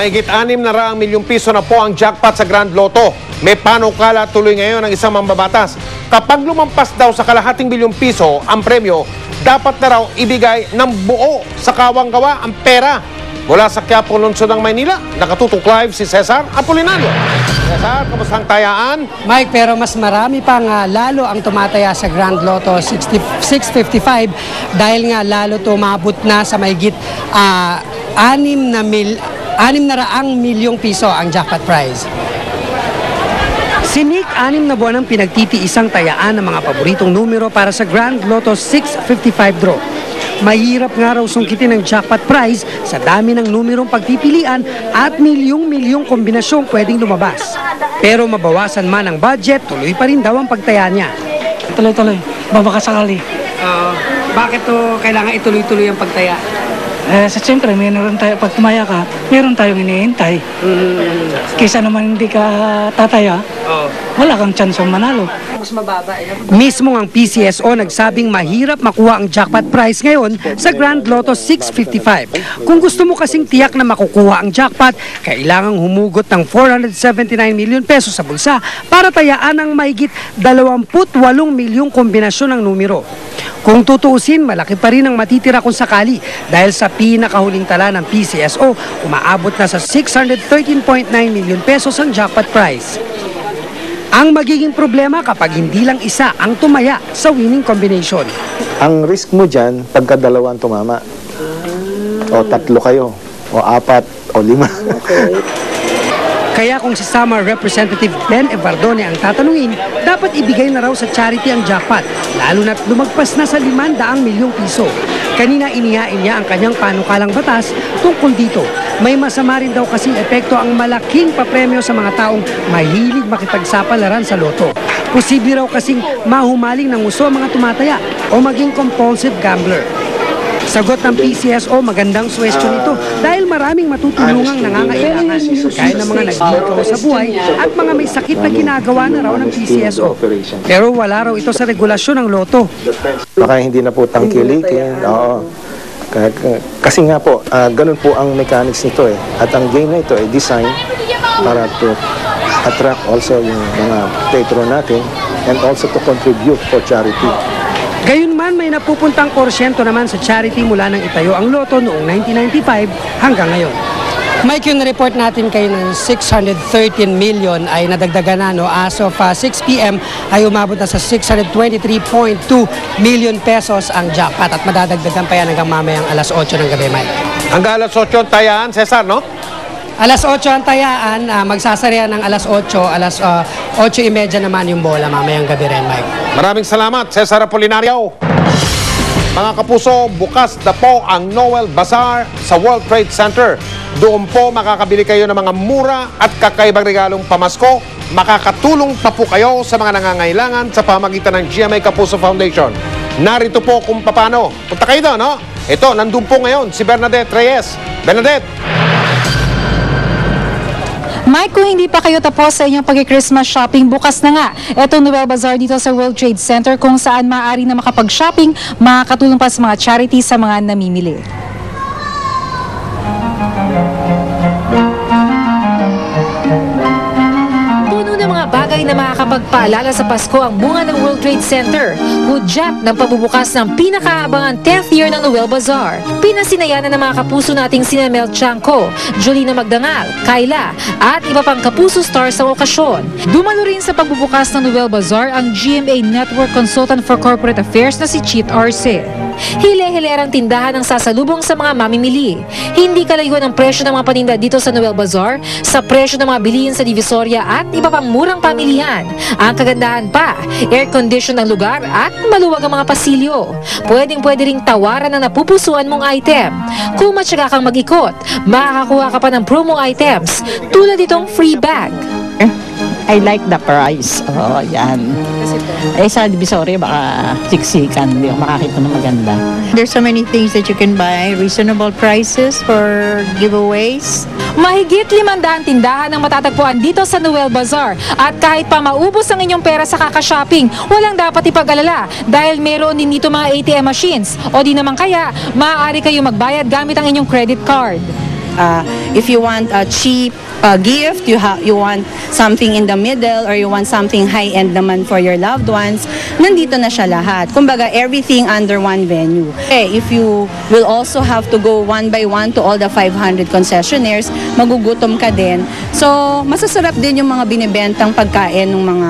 Mahigit 600 milyong piso na po ang jackpot sa Grand Lotto. May panukala tuloy ngayon ng isang mambabatas. Kapag lumampas daw sa kalahating milyong piso ang premyo, dapat na raw ibigay ng buo sa kawang-gawa ang pera. Mula sa Quiapo, Lungsod ng Maynila, nakatutok live si Cesar Apolinario. Cesar, kamusta ang tayaan? Mike, pero mas marami pang lalo ang tumataya sa Grand Lotto 655 dahil nga lalo tumabot na sa mahigit 600 milyong piso ang jackpot prize. Sinik 6 na buwan ang pinagtitiisang tayaan ng mga paboritong numero para sa Grand Lotto 655 draw. Mahirap nga raw sungkitin ang jackpot prize sa dami ng numerong pagpipilian at milyong-milyong kombinasyong pwedeng lumabas. Pero mabawasan man ang budget, tuloy pa rin daw ang pagtaya niya. Tuloy-tuloy, babaka sakali. Bakit to kailangan ituloy-tuloy ang pagtaya? Siyempre, meron tayo, pag tumaya ka, meron tayong iniintay. Kaysa naman hindi ka tataya, wala kang chance manalo. Mas mababa. Mismo ang PCSO nagsabing mahirap makuha ang jackpot prize ngayon sa Grand Lotto 655. Kung gusto mo kasing tiyak na makukuha ang jackpot, kailangang humugot ng 479 million pesos sa bulsa para tayaan ang mahigit 28 milyong kombinasyon ng numero. Kung tutuusin, malaki pa rin ang matitira kung sakali dahil sa pinakahuling tala ng PCSO, umaabot na sa 613.9 million pesos ang jackpot prize. Ang magiging problema kapag hindi lang isa ang tumaya sa winning combination. Ang risk mo dyan, pagka dalawang tumama, o tatlo kayo, o apat, o lima. Kaya kung si Samar Representative Ben Evardone ang tatanungin, dapat ibigay na raw sa charity ang jackpot, lalo na't lumagpas na sa 500 milyong piso. Kanina inihain niya ang kanyang panukalang batas tungkol dito. May masama rin daw kasing epekto ang malaking papremyo sa mga taong mahilig makipagsapalaran sa loto. Posible raw kasing mahumaling ng uso ang mga tumataya o maging compulsive gambler. Sagot ng PCSO, magandang suwestyon ito dahil maraming matutulungang nangangailangan kaya ng mga nagdito sa buhay at mga may sakit na ginagawa na raw ng PCSO. Pero wala raw ito sa regulasyon ng loto. Baka hindi na po tangkilikin. Oo. Kasi nga po, ganun po ang mechanics nito eh. At ang game na ito ay design para to attract also yung mga patron natin and also to contribute for charity. Gayunman, may napupuntang porsyento naman sa charity mula nang itayo ang loto noong 1995 hanggang ngayon. Mike, yung report natin kayo ng 613 million ay nadagdagan na, no? As of 6 p.m. ay umabot na sa 623.2 million pesos ang jackpot at madadagdagan pa yan hanggang mamayang alas 8 ng gabi, Mike. Hanggang alas 8 ang tayaan, Cesar, no? Alas 8 ang tayaan, magsasariya ng alas 8, alas 8:30 naman yung bola mamayang gabi rin, Mike. Maraming salamat, Cesar Apolinario. Mga kapuso, bukas na po ang Noel Bazaar sa World Trade Center. Doon po makakabili kayo ng mga mura at kakaibang regalong pamasko. Makakatulong pa po kayo sa mga nangangailangan sa pamagitan ng GMA Kapuso Foundation. Narito po kung paano. Punta kayo doon, no? Ito, nandun po ngayon si Bernadette Reyes. Bernadette! Mike, kung hindi pa kayo tapos sa inyong pag-Christmas shopping, bukas na nga itong Noel Bazaar dito sa World Trade Center kung saan maaari na makapag-shopping, makakatulong pa sa mga charities sa mga namimili. Bagay na makakapagpaalala sa Pasko ang bunga ng World Trade Center. Hudyat ng pagbubukas ng pinakaabangan 10th year ng Noel Bazaar. Pinasinayanan ng mga kapuso nating sina Mel Chanco, Jolina Magdangal, Kayla, at iba pang kapuso stars sa okasyon. Dumalo rin sa pagbubukas ng Noel Bazaar ang GMA Network Consultant for Corporate Affairs na si Cheat Arce. Hile-hilerang tindahan ang sasalubong sa mga mamimili. Hindi kalayuan ang presyo ng mga paninda dito sa Noel Bazaar sa presyo ng mga bilihin sa Divisoria at iba pang murang pamilihan. Ang kagandahan pa, air-condition ang lugar at maluwag ang mga pasilyo. Pwedeng-pwede ring tawaran ang napupusuan mong item. Kung matyaga kang mag-ikot, makakakuha ka pa ng promo items tulad itong free bag. I like the price. Oh, yan. Sa Divisoria, baka siksikan. Hindi ako makakita na maganda. There's so many things that you can buy. Reasonable prices for giveaways. Mahigit 500 tindahan ang matatagpuan dito sa Noel Bazaar. At kahit pa maubos ang inyong pera sa kaka-shopping, walang dapat ipag-alala dahil meron din dito mga ATM machines. O di naman kaya, maaari kayo magbayad gamit ang inyong credit card. If you want a cheap gift, you want something in the middle, or you want something high-end naman for your loved ones, nandito na siya lahat. Kumbaga, everything under one venue. If you will also have to go one by one to all the 500 concessionaires, magugutom ka din. So, masasarap din yung mga binibentang pagkain ng mga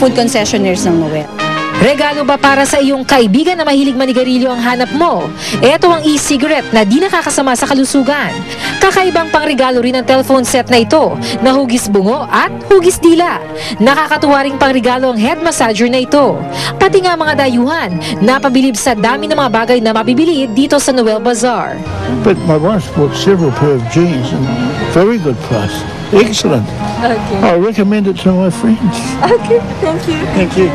food concessionaires ng Noel. Regalo ba para sa iyong kaibigan na mahilig manigarilyo ang hanap mo? Ito ang e-cigarette na di nakakasama sa kalusugan. Kakaibang pangregalo rin ang telephone set na ito na hugis bungo at hugis dila. Nakakatuwa ring pangregalo ang head massager na ito. Pati nga mga dayuhan, napabilib sa dami ng mga bagay na mabibili dito sa Noel Bazaar. But my wife bought several pair of jeans and very good price. Excellent. Okay. I recommend it to my friends. Okay, thank you. Thank you.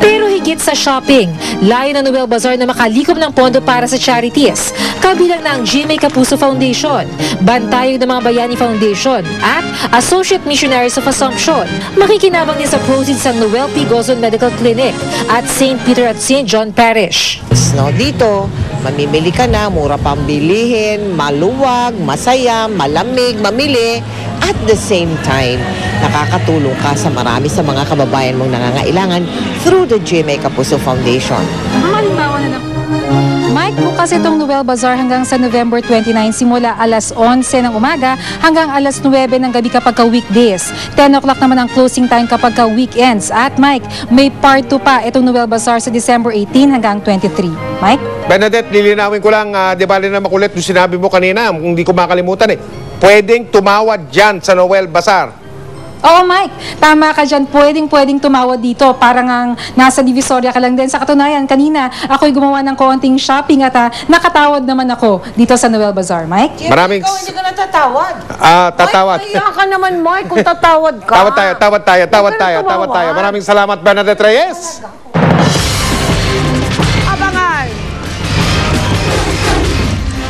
Pero higit sa shopping, layo ng Noel Bazaar na makalikom ng pondo para sa charities. Kabilang na ang GMA Kapuso Foundation, Bantayog ng mga Bayani Foundation, at Associate Missionaries of Assumption. Makikinabang din sa proceeds ng Noel P. Gozon Medical Clinic at St. Peter at St. John Parish. No, dito, mamimili ka na, mura pang bilihin, maluwag, masaya, malamig, mamili. At the same time, nakakatulong ka sa marami sa mga kababayan mong nangangailangan through the GMA Kapuso Foundation. Halimbawa na Mike, bukas itong Noel Bazaar hanggang sa November 29 simula alas 11 ng umaga hanggang alas 9 ng gabi kapag ka weekdays. 10 o'clock naman ang closing time kapag ka weekends. At Mike, may part 2 pa itong Noel Bazaar sa December 18 hanggang 23. Mike? Bernadette, lilinawin ko lang, di ba na makulit yung sinabi mo kanina, hindi ko makalimutan pwedeng tumawad dyan sa Noel Bazaar. Oo, Mike. Tama ka dyan. Pwedeng tumawad dito. Parang ang nasa Divisoria ka lang din. Sa katunayan, kanina ako'y gumawa ng konting shopping at nakatawad naman ako dito sa Noel Bazaar. Mike? Maraming... Ikaw hindi ka natatawad. Tatawad. Ay, kaya ka naman, Mike, kung tatawad ka. Tawad tayo. Maraming salamat, Bernadette Reyes. Abangan!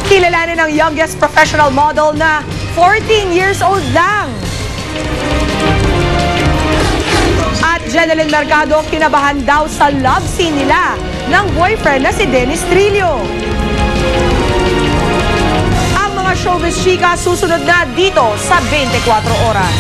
Kilalanin ang youngest professional model na 14 years old lang. At Jeneline Mercado, kinabahan daw sa love scene nila ng boyfriend na si Dennis Trillo. Ang mga showbiz chika susunod na dito sa 24 Oras.